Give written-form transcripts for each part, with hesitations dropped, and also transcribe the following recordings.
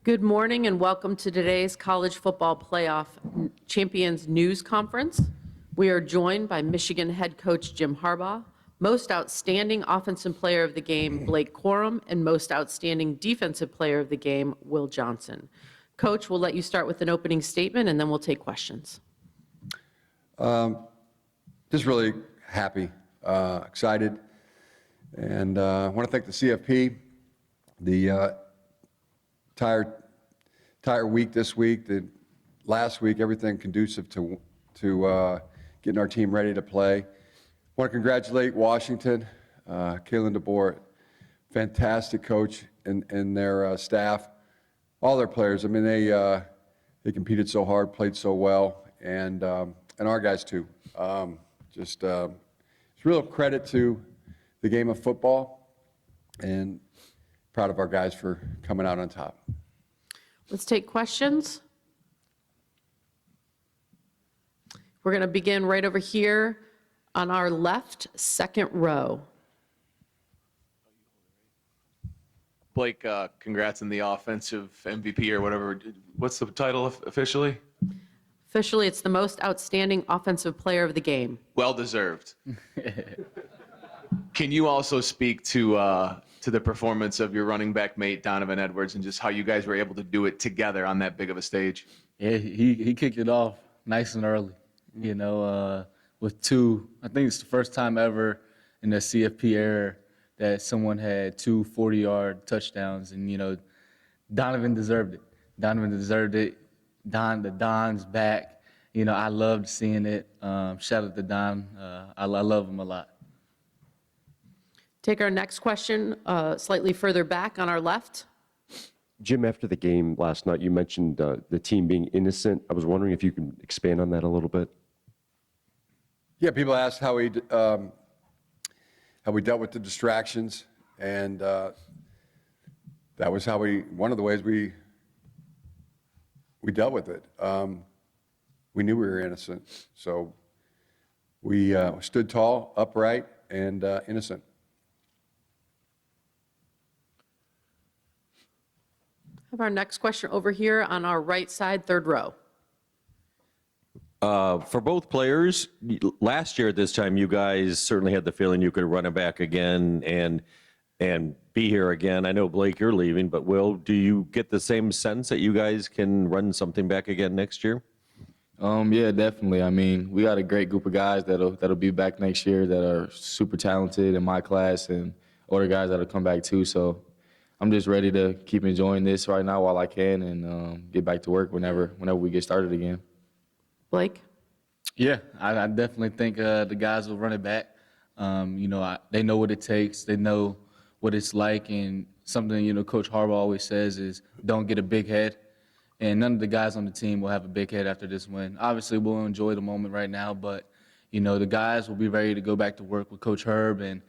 Good morning and welcome to today's College Football Playoff Champions News Conference. We are joined by Michigan head coach Jim Harbaugh, Most Outstanding Offensive Player of the Game Blake Corum, and Most Outstanding Defensive Player of the Game Will Johnson. Coach, we'll let you start with an opening statement and then we'll take questions. Just really happy, excited, and I want to thank the CFP, the entire week this week, the last week, everything conducive to getting our team ready to play. I want to congratulate Washington, Kalen DeBoer, fantastic coach, and their staff, all their players. I mean, they competed so hard, played so well, and our guys too. It's real credit to the game of football, and proud of our guys for coming out on top. Let's take questions. We're going to begin right over here on our left, second row. Blake, congrats on the offensive MVP or whatever. What's the title officially? Officially, it's the Most Outstanding Offensive Player of the Game. Well deserved. Can you also speak to the performance of your running back mate, Donovan Edwards, and just how you guys were able to do it together on that big of a stage? Yeah, he kicked it off nice and early, you know, with two. I think it's the first time ever in the CFP era that someone had two 40-yard touchdowns, and, you know, Donovan deserved it. Donovan deserved it. The Don's back. You know, I loved seeing it. Shout out to Don. I love him a lot. Take our next question slightly further back on our left. Jim, after the game last night, you mentioned the team being innocent. I was wondering if you can expand on that a little bit. Yeah, people asked how we dealt with the distractions, and that was one of the ways we dealt with it. We knew we were innocent, so we stood tall, upright, and innocent. Have our next question over here on our right side, third row. For both players, last year at this time, you guys certainly had the feeling you could run it back again and be here again. I know, Blake, you're leaving, but Will, do you get the same sense that you guys can run something back again next year? Yeah, definitely. I mean, we got a great group of guys that'll be back next year that are super talented in my class, and other guys that'll come back too. So I'm just ready to keep enjoying this right now while I can, and get back to work whenever we get started again. Blake? Yeah, I definitely think the guys will run it back. You know, they know what it takes. They know what it's like, and something, you know, Coach Harbaugh always says is don't get a big head. And none of the guys on the team will have a big head after this win. Obviously, we'll enjoy the moment right now, but, you know, the guys will be ready to go back to work with Coach Herb and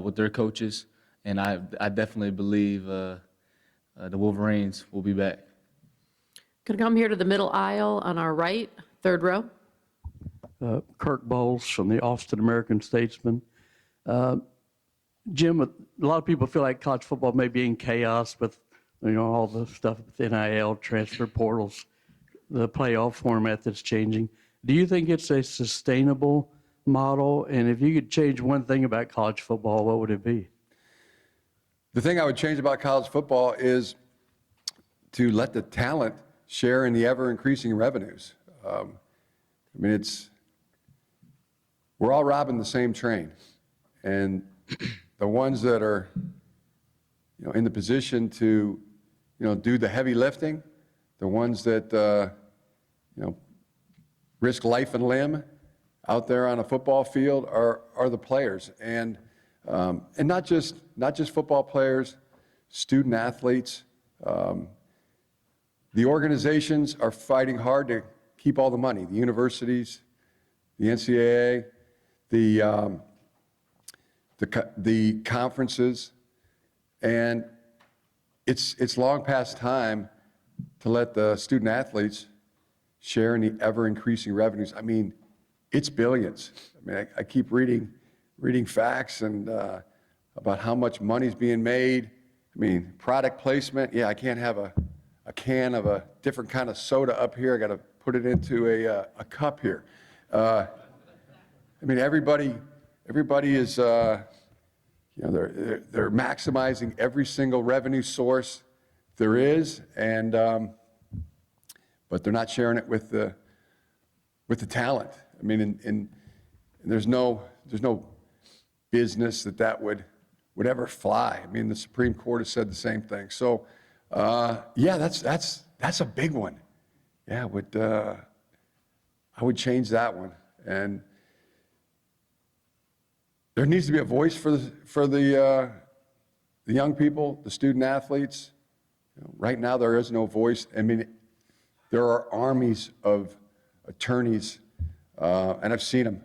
with their coaches. And I definitely believe the Wolverines will be back. Going to come here to the middle aisle on our right, third row. Kirk Bowles from the Austin American-Statesman. Jim, a lot of people feel like college football may be in chaos with, you know, all the stuff with NIL, transfer portals, the playoff format that's changing. Do you think it's a sustainable model? And if you could change one thing about college football, what would it be? The thing I would change about college football is to let the talent share in the ever-increasing revenues. I mean, we're all robbing the same train, and the ones that are, you know, in the position to, you know, do the heavy lifting, the ones that, you know, risk life and limb out there on a football field are the players, and not just football players, student athletes. The organizations are fighting hard to keep all the money. The universities, the NCAA, the conferences, and it's long past time to let the student athletes share in the ever-increasing revenues. I mean, it's billions. I mean, I keep reading facts and about how much money's being made. I mean, product placement. Yeah, I can't have a a can of a different kind of soda up here. I got to put it into a cup here. I mean, everybody is, they're maximizing every single revenue source there is, and but they're not sharing it with the talent. I mean, and there's no business that would ever fly. I mean, the Supreme Court has said the same thing. So, yeah, that's a big one. Yeah, I would change that one. And there needs to be a voice for the young people, the student athletes. Right now, there is no voice. I mean, there are armies of attorneys, and I've seen them,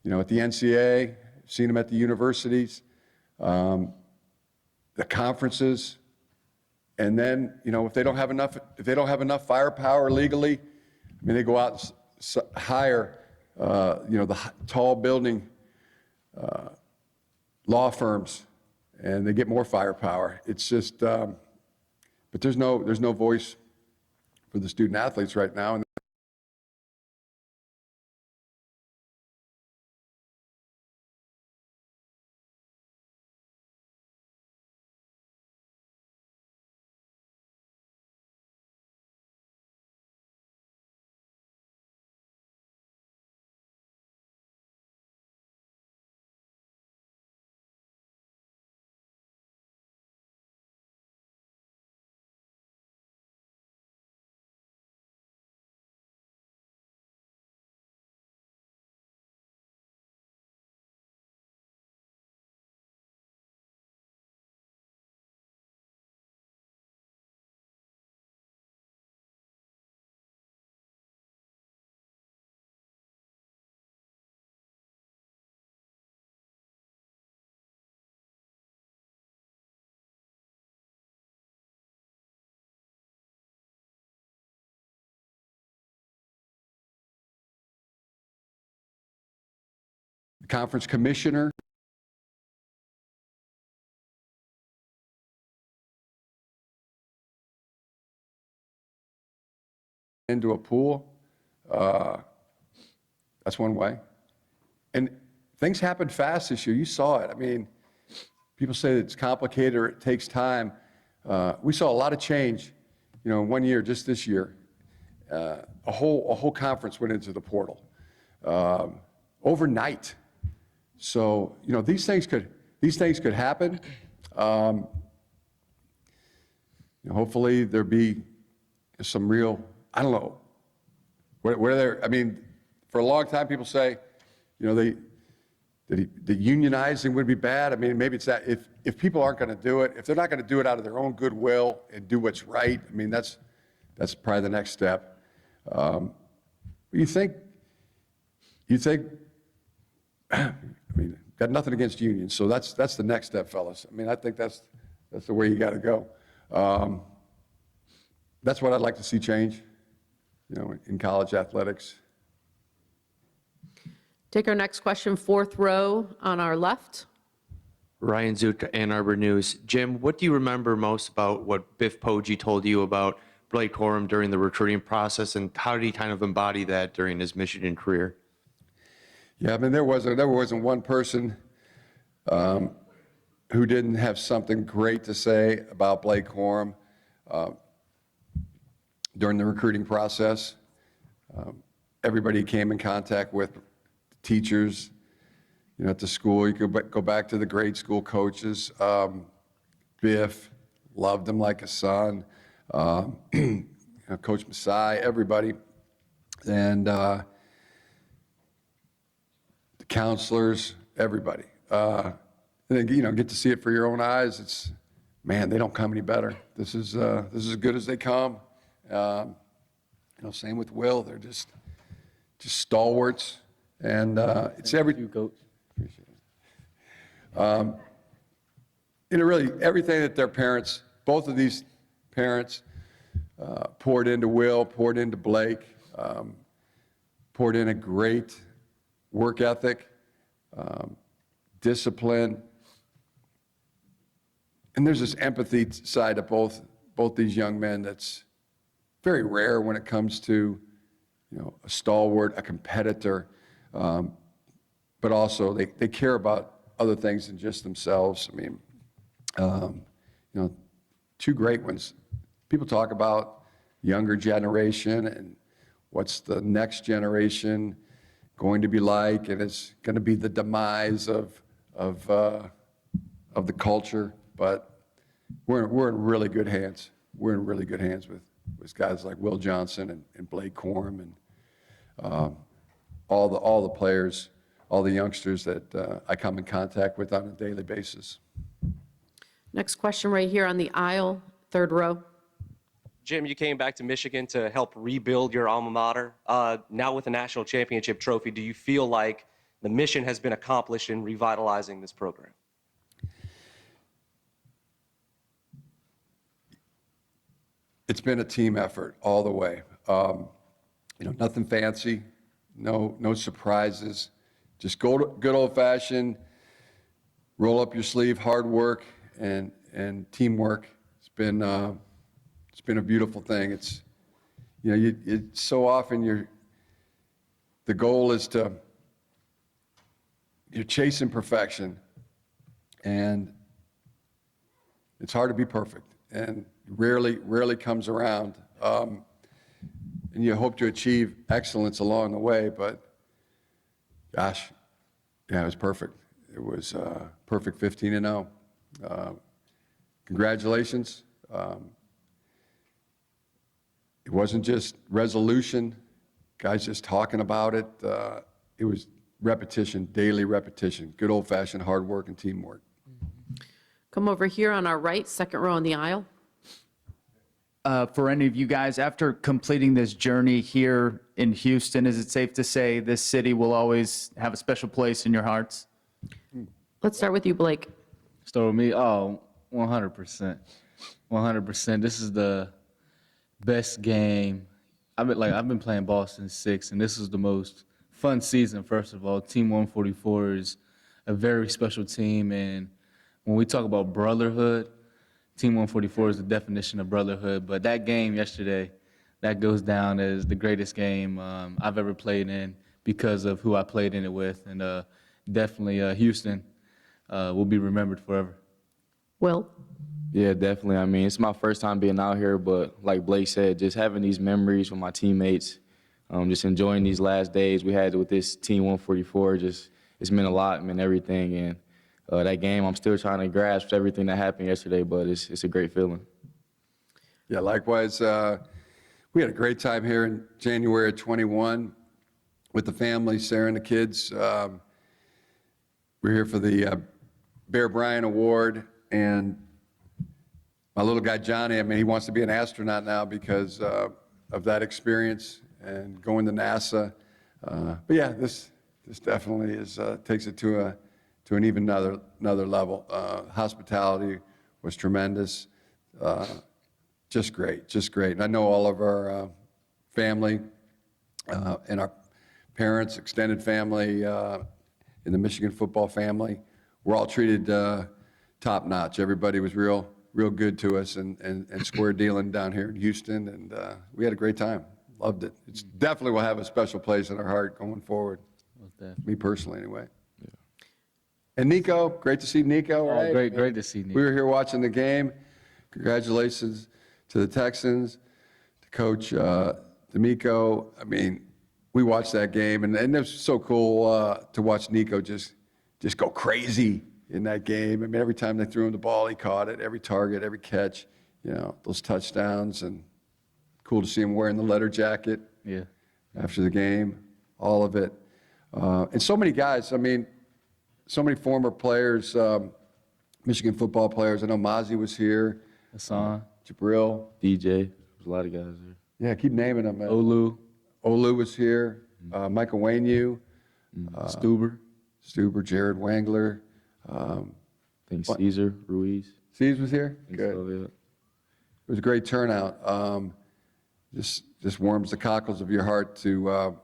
at the NCAA, I've seen them at the universities, the conferences, and then, if they don't have enough firepower legally, I mean, they go out and hire, the tall building law firms, and they get more firepower. It's just, but there's no voice for the student athletes right now. And the conference commissioner, into a pool, that's one way. And things happened fast this year. You saw it. I mean, people say it's complicated or it takes time. We saw a lot of change, in 1 year, just this year. A whole conference went into the portal overnight. So, these things could happen. Hopefully there be some real, I don't know, I mean, for a long time people say, the unionizing would be bad. I mean, maybe it's that if people aren't going to do it, if they're not going to do it out of their own goodwill and do what's right, I mean, that's probably the next step. You think, I mean, got nothing against unions, so that's the next step, fellas. I mean, I think that's the way you got to go. That's what I'd like to see change, in college athletics. Take our next question, fourth row on our left. Ryan Zutka, Ann Arbor News. Jim, what do you remember most about what Biff Poggi told you about Blake Corum during the recruiting process, and how did he kind of embody that during his Michigan career? Yeah, I mean, there wasn't one person who didn't have something great to say about Blake Corum during the recruiting process. Everybody he came in contact with, teachers, at the school. You could go back to the grade school coaches. Biff loved him like a son. Coach Masai, everybody, and the counselors, everybody. And then, get to see it for your own eyes. It's, man, they don't come any better. This is as good as they come. Same with Will. They're just stalwarts, and it's You, Coach. Really everything that their parents, both of these parents, poured into Will, poured into Blake, poured in a great work ethic, discipline, and there's this empathy side of both these young men that's very rare when it comes to, a stalwart, a competitor, but also they care about other things than just themselves. I mean, two great ones. People talk about younger generation and what's the next generation going to be like, and it's going to be the demise of the culture. But we're in really good hands. We're in really good hands with guys like Will Johnson and Blake Corum and all the players, all the youngsters that I come in contact with on a daily basis. Next question right here on the aisle, third row. Jim, you came back to Michigan to help rebuild your alma mater. Now with a national championship trophy, do you feel like the mission has been accomplished in revitalizing this program? It's been a team effort all the way. Nothing fancy, no surprises, just good old-fashioned, roll up your sleeve, hard work and teamwork. It's been a beautiful thing. It's so often the goal is you're chasing perfection, and it's hard to be perfect, and rarely comes around. And you hope to achieve excellence along the way, but gosh, yeah, it was perfect. It was perfect 15-0. Congratulations. It wasn't just resolution, guys just talking about it. It was repetition, daily repetition, good old-fashioned hard work and teamwork. Come over here on our right, second row on the aisle. For any of you guys, after completing this journey here in Houston, is it safe to say this city will always have a special place in your hearts? Let's start with you, Blake. Start with me. Oh, 100%. 100%. This is the best game. I've been playing ball since 6, and this is the most fun season, first of all. Team 144 is a very special team, and when we talk about brotherhood, Team 144 is the definition of brotherhood. But that game yesterday, that goes down as the greatest game I've ever played in because of who I played in it with. And definitely Houston will be remembered forever. Will? Yeah, definitely. I mean, it's my first time being out here, but like Blake said, just having these memories with my teammates, just enjoying these last days we had with this Team 144, it's meant a lot, meant everything. And that game, I'm still trying to grasp everything that happened yesterday, but it's a great feeling. Yeah, likewise. We had a great time here in January of 21 with the family, Sarah and the kids. We're here for the Bear Bryant Award, and my little guy Johnny, I mean, he wants to be an astronaut now because of that experience and going to NASA. But yeah, this definitely takes it to an even another level. Hospitality was tremendous. Just great. And I know all of our family and our parents, extended family in the Michigan football family. We're all treated top notch. Everybody was real good to us and square dealing down here in Houston, and we had a great time. Loved it. It's definitely will have a special place in our heart going forward. Me personally, anyway. Yeah. And Nico, great to see Nico. Right? Great to see Nico. We were here watching the game. Congratulations to the Texans, to Coach D'Amico. I mean, we watched that game, and it was so cool to watch Nico just go crazy in that game. I mean, every time they threw him the ball, he caught it. Every target, every catch, those touchdowns, and cool to see him wearing the leather jacket. Yeah. After the game, all of it. And so many guys, I mean, so many former players, Michigan football players. I know Mozzie was here. Hassan. Jabril. DJ, there's a lot of guys there. Yeah, keep naming them. Man. Olu was here. Michael Wainu. Stuber, Jared Wangler. I think Caesar Ruiz. Caesar was here? Good. So, yeah. It was a great turnout. Just warms the cockles of your heart for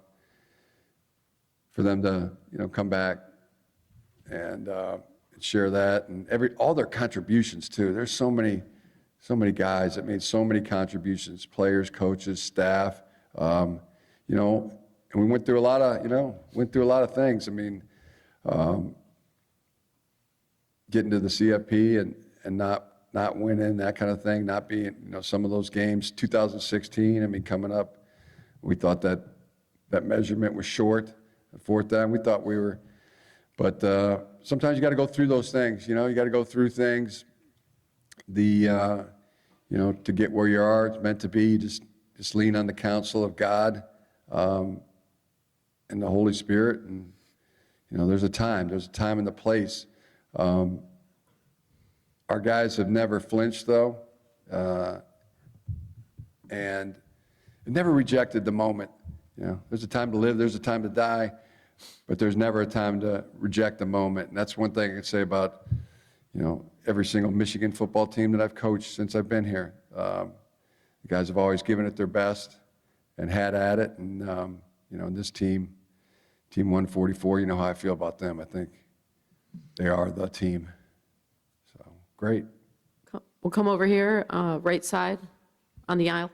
them to come back and share that, and all their contributions too. There's so many so many guys that made so many contributions, players, coaches, staff, you know, and we went through a lot of things. I mean, getting to the CFP and not winning, that kind of thing, not being, you know, some of those games, 2016, I mean, coming up, we thought that measurement was short, fourth down, we thought we were, but sometimes you got to go through those things, you know, you got to go through things, you know, to get where you are, it's meant to be, just lean on the counsel of God and the Holy Spirit, and, you know, there's a time and the place. Our guys have never flinched, though, and never rejected the moment. You know, there's a time to live, there's a time to die, but there's never a time to reject the moment. And that's one thing I can say about, you know, every single Michigan football team that I've coached since I've been here. The guys have always given it their best and had at it. And, you know, this team 144, you know how I feel about them. I think they are the team. So, great. We'll come over here, right side on the aisle.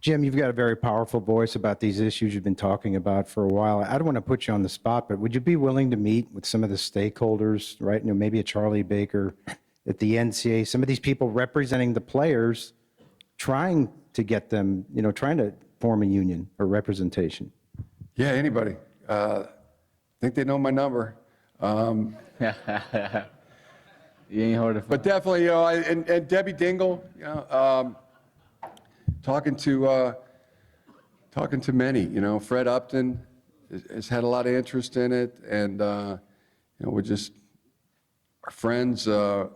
Jim, you've got a very powerful voice about these issues you've been talking about for a while. I don't want to put you on the spot, but would you be willing to meet with some of the stakeholders, right? You know, maybe a Charlie Baker at the NCAA, some of these people representing the players, trying to get them, you know, trying to form a union or representation? Yeah, anybody. I think they know my number. You ain't hard to find. But definitely, you know, and Debbie Dingle, you know, talking to many, you know, Fred Upton has had a lot of interest in it, and you know, we're just our friends, you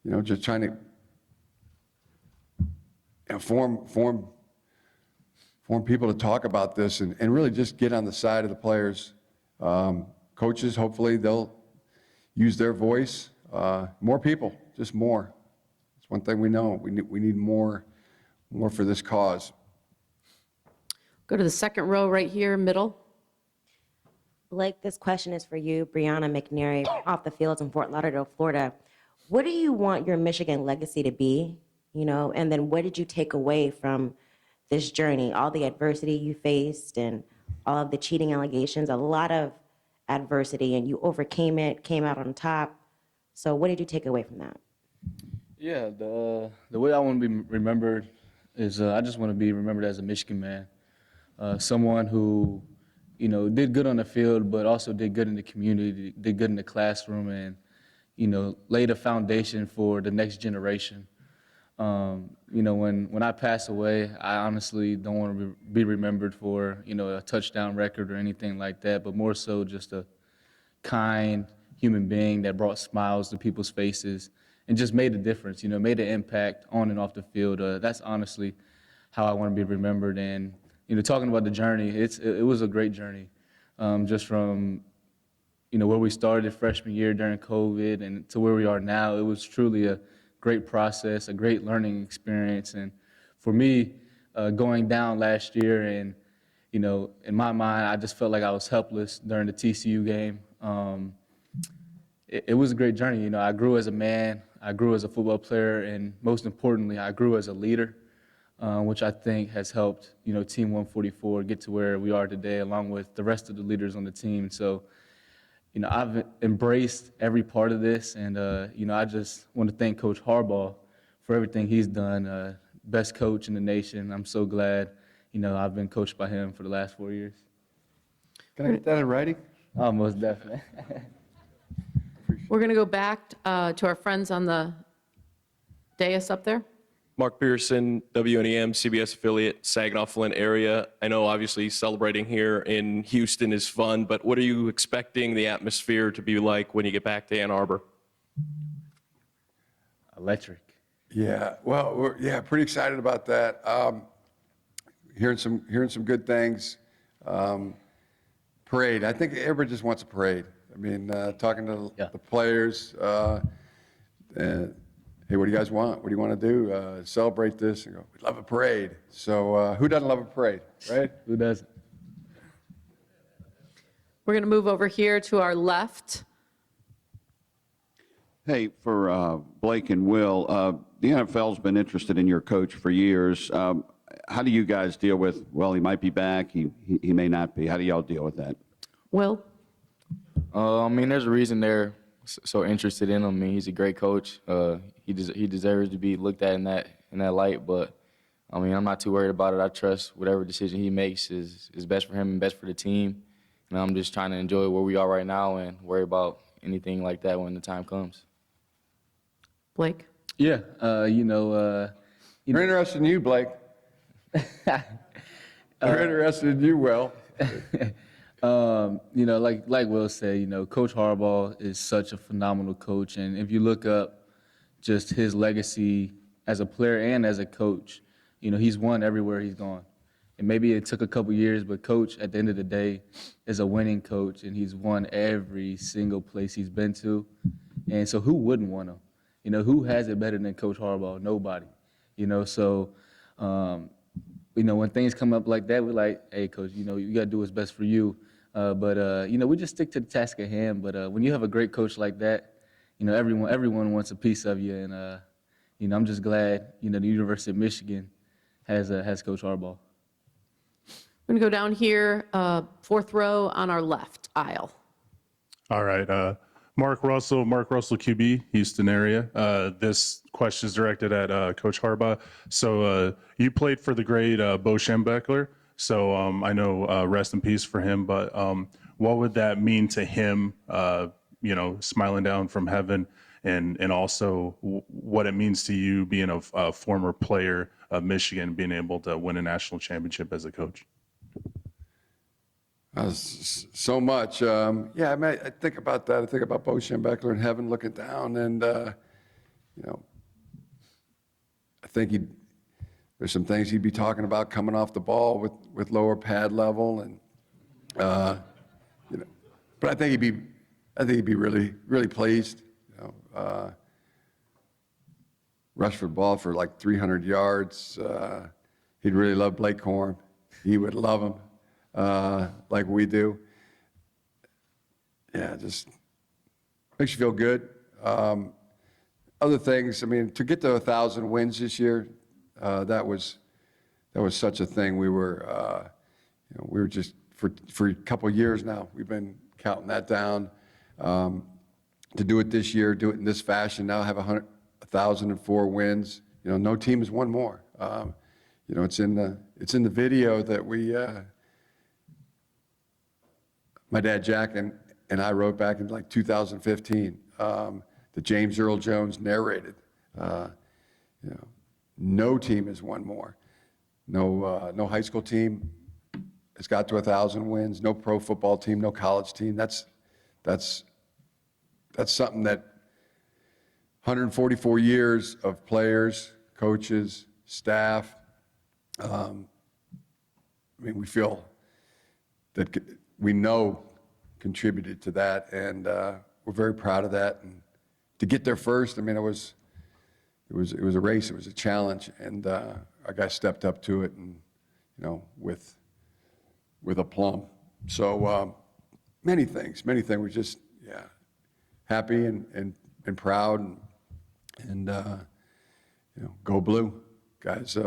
know, just trying to, you know, form people to talk about this and really just get on the side of the players. Coaches, hopefully, they'll use their voice. More people, just more. It's one thing we know. We need more for this cause. Go to the second row right here, middle. Blake, this question is for you, Brianna McNary, off the fields in Fort Lauderdale, Florida. What do you want your Michigan legacy to be, you know, and then what did you take away from this journey, all the adversity you faced and all of the cheating allegations, a lot of adversity, and you overcame it, came out on top. So what did you take away from that? Yeah, the way I want to be remembered is I just want to be remembered as a Michigan man, someone who, you know, did good on the field, but also did good in the community, did good in the classroom, and, you know, laid a foundation for the next generation. You know, when I pass away, I honestly don't want to be remembered for, you know, a touchdown record or anything like that, but more so just a kind human being that brought smiles to people's faces and just made a difference, you know, made an impact on and off the field. That's honestly how I want to be remembered. And, you know, talking about the journey, it was a great journey, just from, you know, where we started freshman year during COVID and to where we are now. It was truly a great process, a great learning experience. And for me, going down last year and, you know, in my mind, I just felt like I was helpless during the TCU game. It was a great journey. You know, I grew as a man, I grew as a football player, and most importantly, I grew as a leader, which I think has helped, you know, Team 144 get to where we are today, along with the rest of the leaders on the team. So, you know, I've embraced every part of this, and, you know, I just want to thank Coach Harbaugh for everything he's done. Best coach in the nation. I'm so glad, you know, I've been coached by him for the last 4 years. Can I get that in writing? Oh, most definitely. We're going to go back to our friends on the dais up there. Mark Pearson, WNEM, CBS affiliate, Saginaw, Flint area. I know obviously celebrating here in Houston is fun, but what are you expecting the atmosphere to be like when you get back to Ann Arbor? Electric. Yeah, well, we're pretty excited about that. Hearing some good things. Parade. I think everybody just wants a parade. I mean, talking to the players. Hey, what do you guys want? What do you want to do? Celebrate this? And go, we love a parade. So who doesn't love a parade, right? Who doesn't? We're going to move over here to our left. Hey, for Blake and Will, the NFL's been interested in your coach for years. How do you guys deal with, well, he might be back, he may not be. How do y'all deal with that? Will? I mean, there's a reason they're so interested in him. I mean, he's a great coach. He deserves to be looked at in that light. But I mean, I'm not too worried about it. I trust whatever decision he makes is best for him and best for the team. And I'm just trying to enjoy where we are right now and worry about anything like that when the time comes. Blake? Yeah, We're interested in you, Blake. They're interested in you, Will. Like Will said, Coach Harbaugh is such a phenomenal coach. And if you look up just his legacy as a player and as a coach, he's won everywhere he's gone. And maybe it took a couple years, but Coach, at the end of the day, is a winning coach, and he's won every single place he's been to. And so who wouldn't want him? Who has it better than Coach Harbaugh? Nobody. So, when things come up like that, we're like, hey, Coach, you got to do what's best for you. We just stick to the task at hand. But when you have a great coach like that, everyone wants a piece of you. And, I'm just glad, the University of Michigan has Coach Harbaugh. We're going to go down here, fourth row on our left aisle. All right. Mark Russell, QB, Houston area. This question is directed at Coach Harbaugh. So you played for the great Bo Schembechler. So I know rest in peace for him, but what would that mean to him, smiling down from heaven, and also what it means to you being a former player of Michigan, being able to win a national championship as a coach? So much. I think about that. I think about Bo Schembechler in heaven looking down, and I think there's some things he'd be talking about coming off the ball with lower pad level, and but I think he'd be really, really pleased. Rushed for the ball for like 300 yards. He'd really love Blake Corum. He would love him. Like we do. Yeah, just makes you feel good. Other things, I mean, to get to 1,000 wins this year, that was such a thing. We were just for a couple of years now, we've been counting that down. To do it this year, do it in this fashion, now have 1,004 wins. No team has won more. It's in the video that we. My dad Jack and I wrote back in like 2015 that James Earl Jones narrated. No team has won more. No high school team has got to 1,000 wins. No pro football team. No college team. That's something that 144 years of players, coaches, staff. We feel that. We know contributed to that, and we're very proud of that. And to get there first, it was a race, it was a challenge, and our guys stepped up to it, and with aplomb. So many things. We're just happy and proud, and go blue, guys.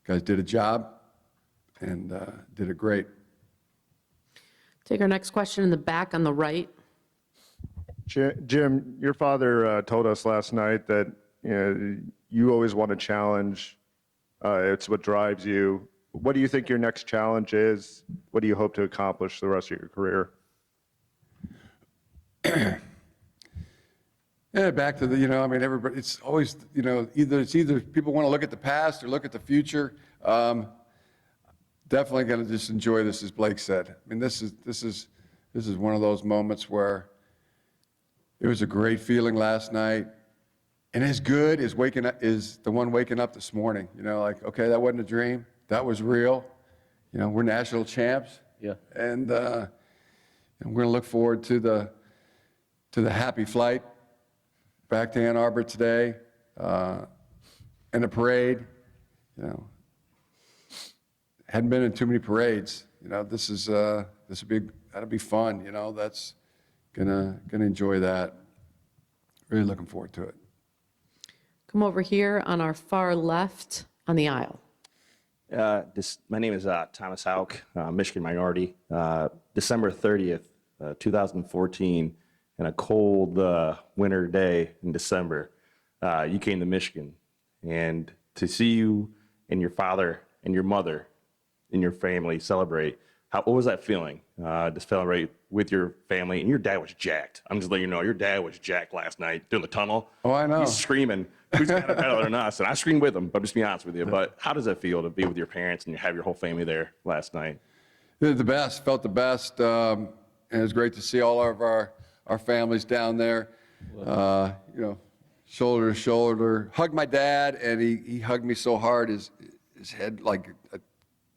Guys did a job and did it great. Take our next question in the back on the right. Jim, your father told us last night that you always want to challenge. It's what drives you. What do you think your next challenge is? What do you hope to accomplish the rest of your career? Back to everybody. It's always either people want to look at the past or look at the future. Definitely going to just enjoy this, as Blake said. This is one of those moments where it was a great feeling last night, and as good as the one waking up this morning. Okay, that wasn't a dream. That was real. We're national champs. Yeah. And we're going to look forward to the happy flight back to Ann Arbor today, and the parade. Hadn't been in too many parades. That'll be fun. That's gonna enjoy that. really looking forward to it. Come over here on our far left on the aisle. My name is Thomas Hauk, Michigan minority. December 30th, 2014, in a cold winter day in December, you came to Michigan. And to see you and your father and your mother and your family celebrate, what was that feeling to celebrate with your family? And your dad was jacked. I'm just letting you know, your dad was jacked last night during the tunnel. Oh, I know. He's screaming, who's got it better than us? And I screamed with him, but just be honest with you. But how does it feel to be with your parents and you have your whole family there last night? It was the best, felt the best. And it was great to see all of our families down there, shoulder to shoulder. Hugged my dad, and he hugged me so hard, his head, like,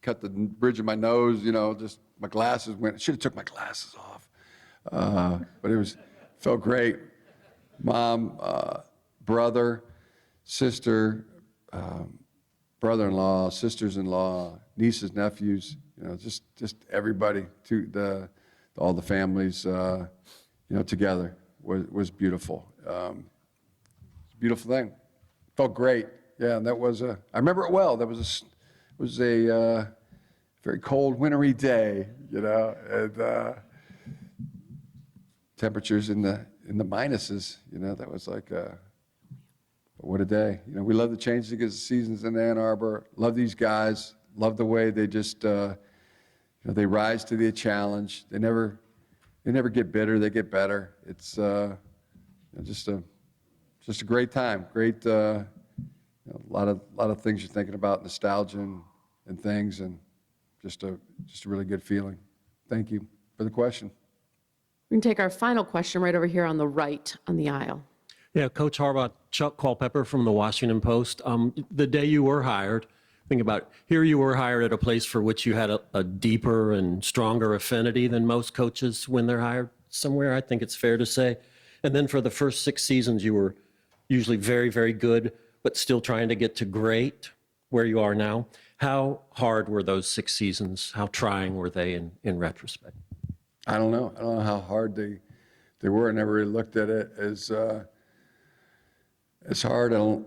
cut the bridge of my nose, just my glasses went. Should have took my glasses off. But felt great. Mom, brother, sister, brother-in-law, sisters-in-law, nieces, nephews, just everybody, all the families, together was beautiful. It's a beautiful thing. Felt great. Yeah, and that was I remember it well. That was a very cold, wintry day, and temperatures in the minuses. That was like, what a day. We love the changes against the seasons in Ann Arbor. Love these guys. Love the way they just, they rise to the challenge. They never get bitter. They get better. It's just a great time. Great. A lot of things you're thinking about, nostalgia and things, and just a really good feeling. Thank you for the question. We can take our final question right over here on the right on the aisle. Yeah, Coach Harbaugh, Chuck Culpepper from the Washington Post. The day you were hired, think about it, here you were hired at a place for which you had a deeper and stronger affinity than most coaches when they're hired somewhere, I think it's fair to say. And then for the first 6 seasons, you were usually very, very good, but still trying to get to great where you are now. How hard were those 6 seasons? How trying were they in retrospect? I don't know. I don't know how hard they were. I never really looked at it as hard. I don't.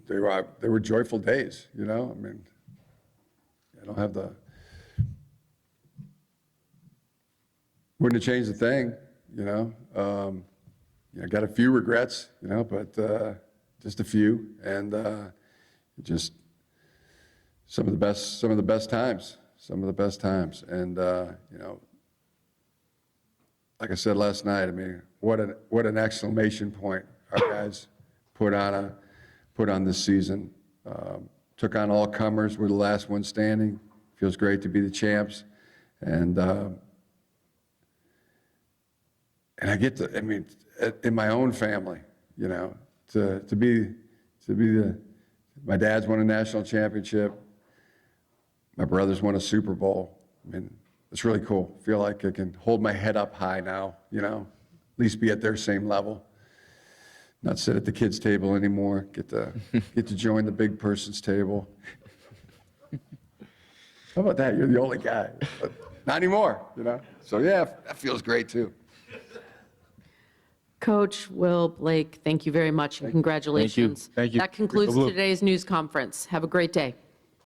They were joyful days. I mean, I don't have wouldn't have changed a thing. I got a few regrets. But just a few, and just some of the best times. And like I said last night, I mean, what an exclamation point our guys put on this season. Took on all comers. We're the last one standing. Feels great to be the champs, and I get to. I mean, in my own family, to be my dad's won a national championship. My brothers won a Super Bowl. I mean, it's really cool. Feel like I can hold my head up high now, at least be at their same level. Not sit at the kids' table anymore. Get to join the big person's table. How about that? You're the only guy. But not anymore, So yeah, that feels great too. Coach Will, Blake, thank you very much and congratulations. Thank you. That concludes today's news conference. Have a great day.